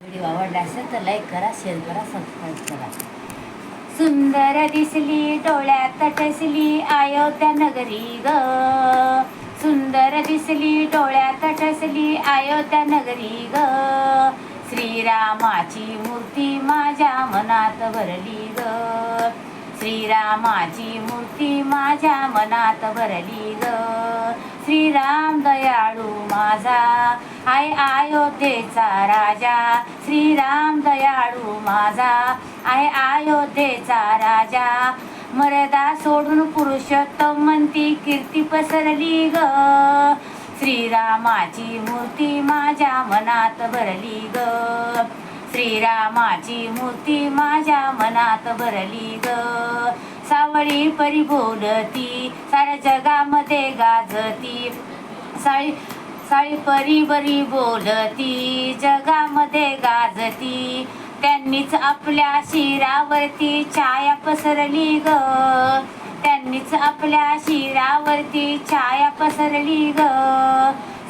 Video आवडला असेल तर लाईक करा, शेअर करा, सबस्क्राईब करा. सुंदर दिसली डोळ्यात ठसली अयोध्या नगरी ग. सुंदर दिसली डोळ्यात ठसली अयोध्या नगरी ग. श्रीरामाची मूर्ती माझ्या मनात भरली ग. श्रीरामाची मूर्ती माझ्या मनात भरली ग. श्रीराम दयाळू माझा आहे अयोध्येचा राजा. श्रीराम दयाळू माझा आहे अयोध्येचा राजा. मर्यादा सोडून पुरुषोत्तम म्हणती कीर्ती पसरली ग. श्रीरामाची मूर्ती माझ्या मनात भरली ग. श्रीरामाची मूर्ती माझ्या मनात भरली ग. सावळी परी बोलती साऱ्या जगामध्ये गाजती. साळी परी बरी बोलती जगामध्ये गाजती. त्यांनीच आपल्या शिरावरती छाया पसरली ग. त्यांनीच आपल्या शिरावरती छाया पसरली ग.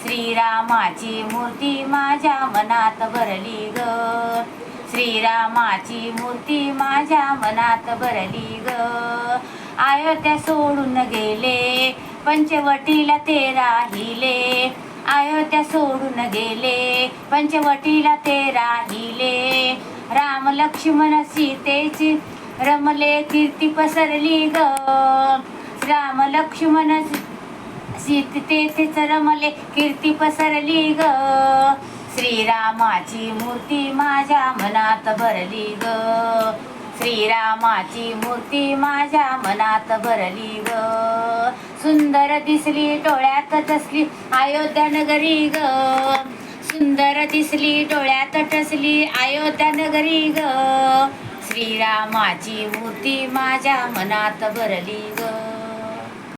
श्रीरामाची मूर्ती माझ्या मनात भरली ग. श्रीरामाची मूर्ती माझ्या मनात भरली ग. अयोध्या सोडून गेले पंचवटीला ते राहिले. अयोध्या सोडून गेले पंचवटीला ते राहिले. राम लक्ष्मण सीतेची रमले कीर्ती पसरली ग. राम लक्ष्मण सीतेच रमले कीर्ती पसरली ग. श्रीरामाची मूर्ती माझ्या मनात भरली ग. श्रीरामाची मूर्ती माझ्या मनात भरली ग. सुंदर दिसली डोळ्यात ठसली अयोध्या नगरी ग. सुंदर दिसली डोळ्यात ठसली अयोध्या नगरी ग. श्रीरामाची मूर्ती माझ्या मनात भरली ग.